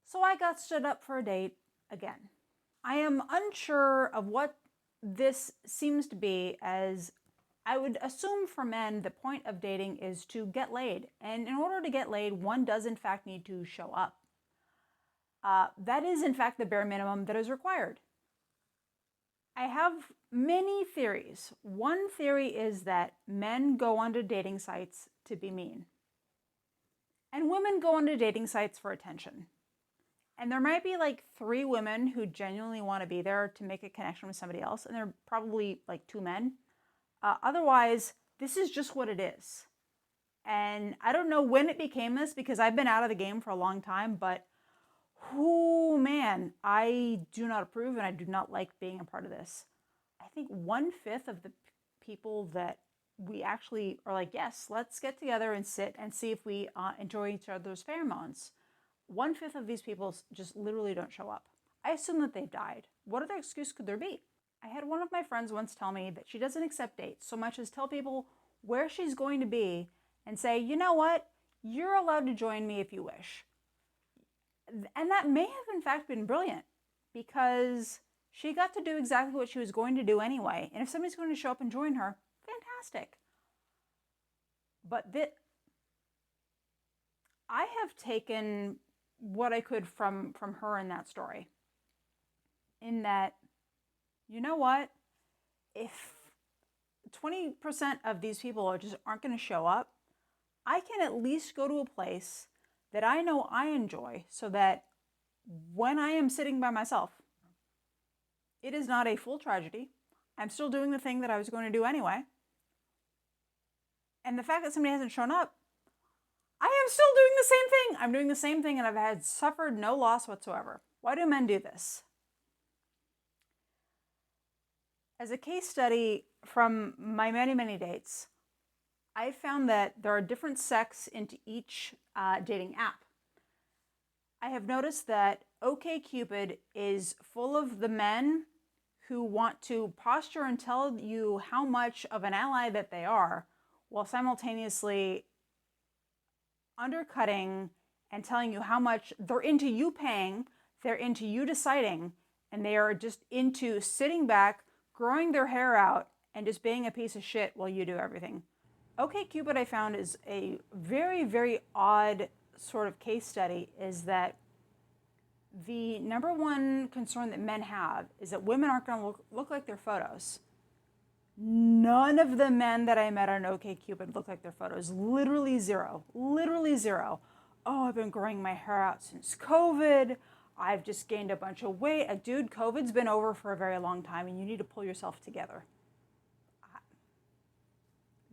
So I got stood up for a date again. I am unsure of what this seems to be, as I would assume for men the point of dating is to get laid. And in order to get laid, one does in fact need to show up. That is in fact the bare minimum that is required. I have many theories. One theory is that men go onto dating sites to be mean, and women go onto dating sites for attention. And there might be like 3 women who genuinely want to be there to make a connection with somebody else, and there are probably like 2 men. Otherwise, this is just what it is. And I don't know when it became this, because I've been out of the game for a long time, but oh man, I do not approve and I do not like being a part of this. I think 1/5 of the people that we actually are like, yes, let's get together and sit and see if we enjoy each other's pheromones. 1/5 of these people just literally don't show up. I assume that they've died. What other excuse could there be? I had one of my friends once tell me that she doesn't accept dates so much as tell people where she's going to be and say, you know what, you're allowed to join me if you wish. And that may have in fact been brilliant, because she got to do exactly what she was going to do anyway. And if somebody's going to show up and join her, fantastic. But I have taken what I could from her in that story. In that, you know what? If 20% of these people aren't going to show up, I can at least go to a place that I know I enjoy, so that when I am sitting by myself, it is not a full tragedy. I'm still doing the thing that I was going to do anyway. And the fact that somebody hasn't shown up, I am still doing the same thing. I'm doing the same thing and I've suffered no loss whatsoever. Why do men do this? As a case study from my many, many dates, I found that there are different sects into each dating app. I have noticed that OkCupid is full of the men who want to posture and tell you how much of an ally that they are, while simultaneously undercutting and telling you how much they're into you paying, they're into you deciding, and they are just into sitting back, growing their hair out, and just being a piece of shit while you do everything. OkCupid, I found, is a very, very odd sort of case study. Is that the number one concern that men have is that women aren't going to look like their photos. None of the men that I met on OkCupid look like their photos. Literally zero. Literally zero. Oh, I've been growing my hair out since COVID. I've just gained a bunch of weight. Dude, COVID's been over for a very long time and you need to pull yourself together.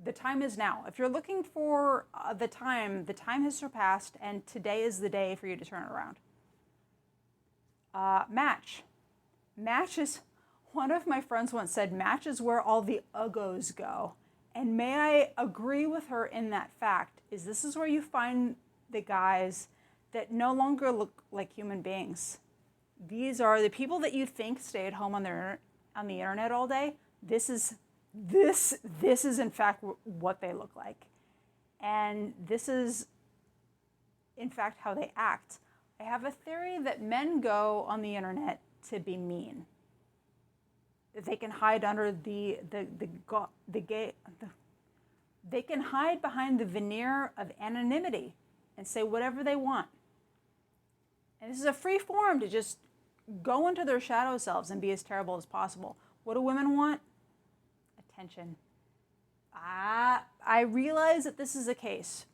The time is now. If you're looking for the time has surpassed, and today is the day for you to turn it around. Match. Match is, one of my friends once said, Match is where all the uggos go. And may I agree with her in that fact, is this is where you find the guys that no longer look like human beings. These are the people that you think stay at home on the internet all day. This is in fact what they look like. And this is in fact how they act. I have a theory that men go on the internet to be mean. They can hide under they can hide behind the veneer of anonymity and say whatever they want. And this is a free forum to just go into their shadow selves and be as terrible as possible. What do women want? Attention. I realize that this is a case.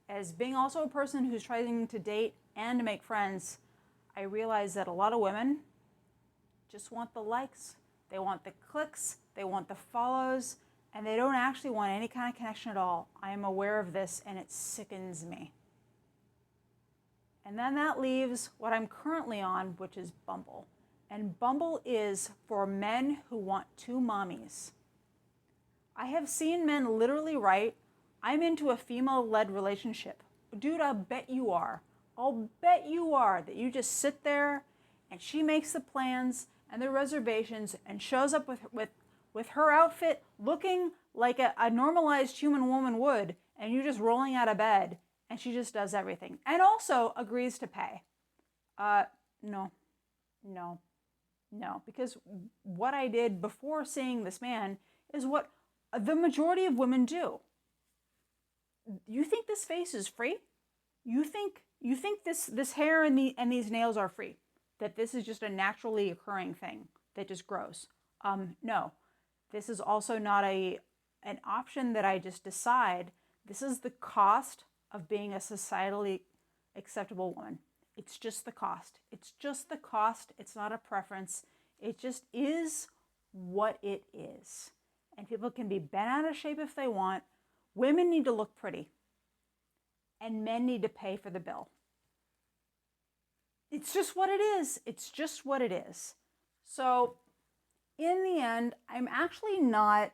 As being also a person who's trying to date and to make friends, I realize that a lot of women just want the likes. They want the clicks, they want the follows, and they don't actually want any kind of connection at all. I am aware of this and it sickens me. And then that leaves what I'm currently on, which is Bumble. And Bumble is for men who want 2 mommies. I have seen men literally write, I'm into a female-led relationship. Dude, I'll bet you are. I'll bet you are that you just sit there and she makes the plans and the reservations and shows up with her outfit looking like a normalized human woman would, and you just rolling out of bed and she just does everything. And also agrees to pay. No, no, no. Because what I did before seeing this man is what the majority of women do. You think this face is free? You think this hair and these nails are free? That this is just a naturally occurring thing that just grows? No. This is also not an option that I just decide. This is the cost of being a societally acceptable woman. It's just the cost. It's just the cost. It's not a preference. It just is what it is. And people can be bent out of shape if they want. Women need to look pretty. And men need to pay for the bill. It's just what it is. It's just what it is. So in the end, I'm actually not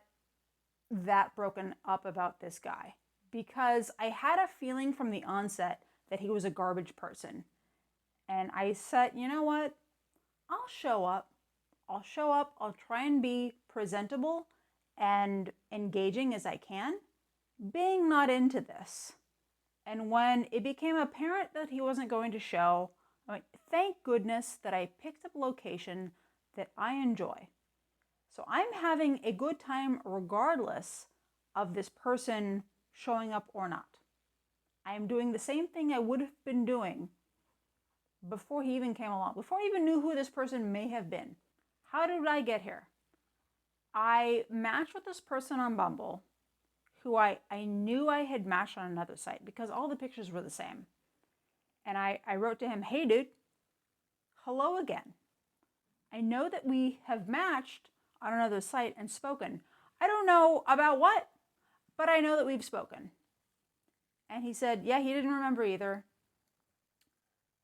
that broken up about this guy, because I had a feeling from the onset that he was a garbage person. And I said, you know what? I'll show up. I'll show up. I'll try and be presentable and engaging as I can, being not into this. And when it became apparent that he wasn't going to show, I'm like, thank goodness that I picked up a location that I enjoy. So I'm having a good time regardless of this person showing up or not. I am doing the same thing I would have been doing before he even came along, before I even knew who this person may have been. How did I get here? I matched with this person on Bumble who I knew I had matched on another site because all the pictures were the same. And I wrote to him, hey dude, hello again. I know that we have matched on another site and spoken. I don't know about what, but I know that we've spoken. And he said, yeah, he didn't remember either.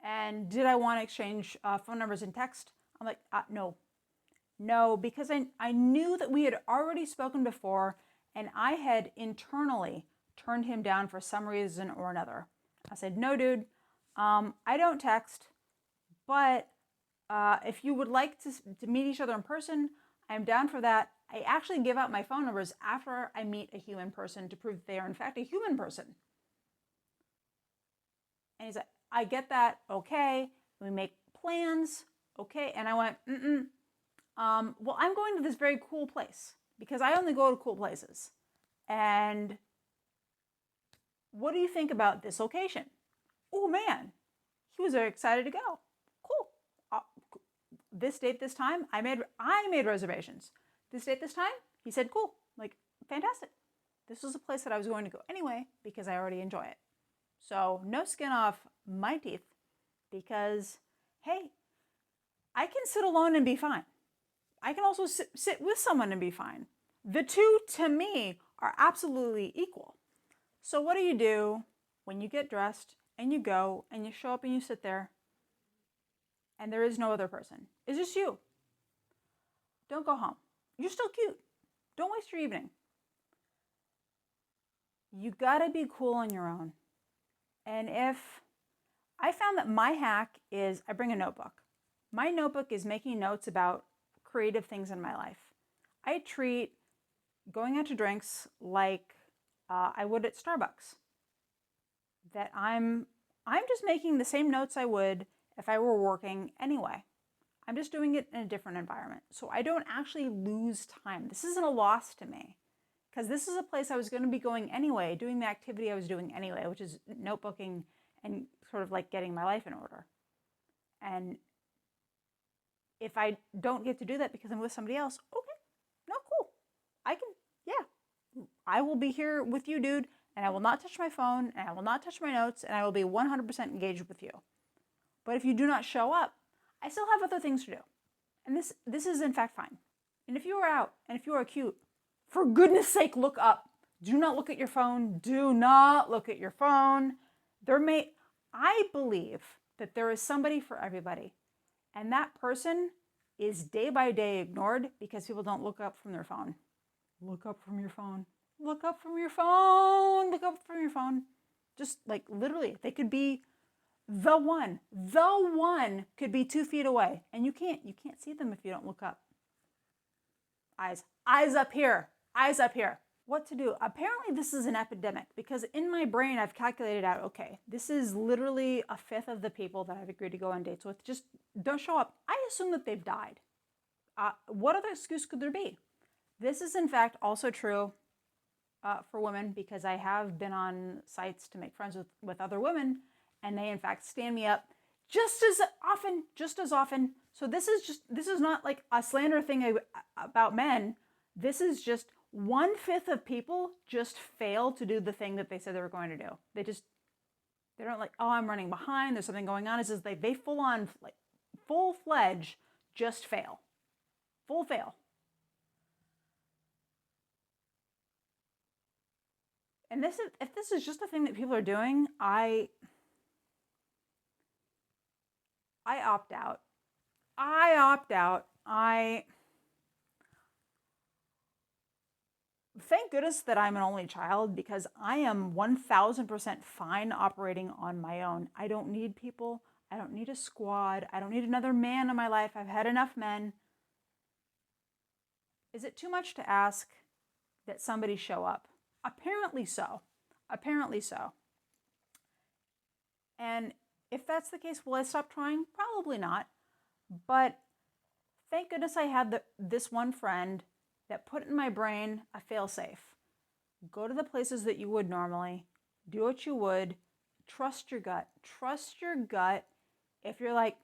And did I want to exchange phone numbers and text? I'm like, no. No, because I knew that we had already spoken before, and I had internally turned him down for some reason or another. I said, no, dude, I don't text, but if you would like to meet each other in person, I'm down for that. I actually give out my phone numbers after I meet a human person to prove they are in fact a human person. And he's like, I get that, okay. We make plans, okay. And I went, well, I'm going to this very cool place because I only go to cool places. And what do you think about this location? Oh man, he was very excited to go. Cool. This date, this time, I made reservations. This date, this time, he said, cool, like, fantastic. This was a place that I was going to go anyway because I already enjoy it. So no skin off my teeth because, hey, I can sit alone and be fine. I can also sit with someone and be fine. The two, to me, are absolutely equal. So what do when you get dressed and you go and you show up and you sit there and there is no other person? It's just you. Don't go home. You're still cute. Don't waste your evening. You gotta be cool on your own. And if I found that my hack is I bring a notebook. My notebook is making notes about creative things in my life. I treat going out to drinks like I would at Starbucks. That I'm just making the same notes I would if I were working anyway. I'm just doing it in a different environment. So I don't actually lose time. This isn't a loss to me because this is a place I was going to be going anyway, doing the activity I was doing anyway, which is notebooking and sort of like getting my life in order. And if I don't get to do that because I'm with somebody else, okay, no, cool. I will be here with you, dude, and I will not touch my phone, and I will not touch my notes, and I will be 100% engaged with you. But if you do not show up, I still have other things to do. And this is in fact fine. And if you are out, and if you are cute, for goodness sake, look up. Do not look at your phone. Do not look at your phone. I believe that there is somebody for everybody. And that person is day by day ignored because people don't look up from their phone. Look up from your phone. Look up from your phone. Look up from your phone. Just like literally, they could be the one. The one could be 2 feet away. And you can't see them if you don't look up. Eyes up here. Eyes up here. what to do. Apparently this is an epidemic because in my brain I've calculated out, okay, this is literally a fifth of the people that I've agreed to go on dates with just don't show up. I assume that they've died. What other excuse could there be? This is in fact also true for women because I have been on sites to make friends with other women and they in fact stand me up just as often. So this is not like a slander thing about men. This is just 1/5 of people just fail to do the thing that they said they were going to do. They don't like, oh, I'm running behind, there's something going on. It's just they full on, like full-fledged just fail. Full fail. And if this is just a thing that people are doing, I opt out. Thank goodness that I'm an only child because I am 1000% fine operating on my own. I don't need people. I don't need a squad. I don't need another man in my life. I've had enough men. Is it too much to ask that somebody show up? Apparently so. Apparently so. And if that's the case, will I stop trying? Probably not. But thank goodness I had this one friend that put in my brain a fail-safe. Go to the places that you would normally. Do what you would. Trust your gut. Trust your gut. If you're like,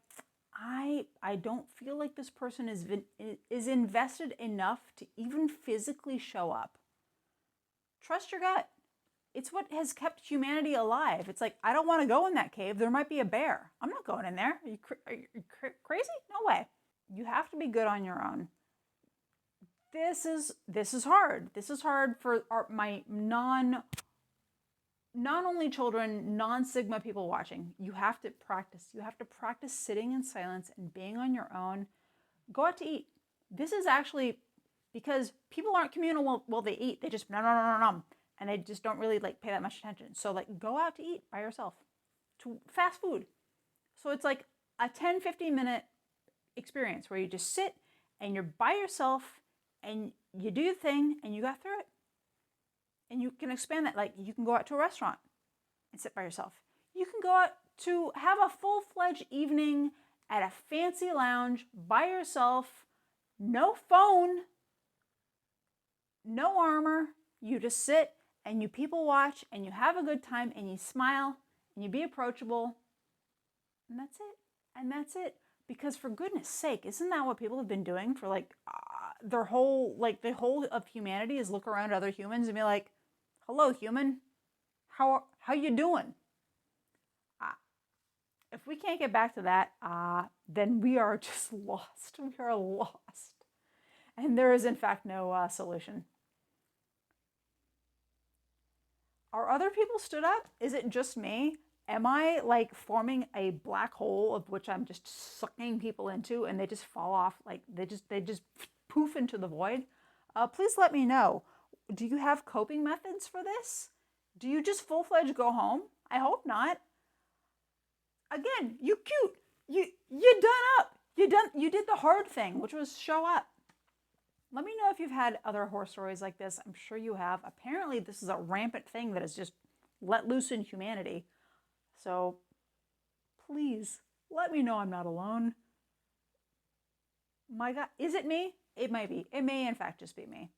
I don't feel like this person is invested enough to even physically show up. Trust your gut. It's what has kept humanity alive. It's like, I don't want to go in that cave. There might be a bear. I'm not going in there. Are you crazy? No way. You have to be good on your own. This is hard. This is hard for my not only children, non-Sigma people watching. You have to practice. You have to practice sitting in silence and being on your own. Go out to eat. This is actually because people aren't communal while they eat. They just nom, and they just don't really like pay that much attention. So like go out to eat by yourself, to fast food. So it's like a 10-15 minute experience where you just sit and you're by yourself and you do your thing and you got through it. And you can expand that. Like you can go out to a restaurant and sit by yourself. You can go out to have a full-fledged evening at a fancy lounge by yourself, no phone, no armor. You just sit and you people watch and you have a good time and you smile and you be approachable. And that's it. And that's it. Because for goodness sake, isn't that what people have been doing for like the whole of humanity is look around at other humans and be like, hello, human. How you doing? If we can't get back to that, then we are just lost. We are lost. And there is, in fact, no solution. Are other people stood up? Is it just me? Am I like forming a black hole of which I'm just sucking people into and they just fall off? Like they just poof into the void? Please let me know. Do you have coping methods for this? Do you just full-fledged go home? I hope not. Again, you cute. You done up. You did the hard thing, which was show up. Let me know if you've had other horror stories like this. I'm sure you have. Apparently, this is a rampant thing that is just let loose in humanity. So please let me know I'm not alone. My God, is it me? It might be. It may in fact just be me.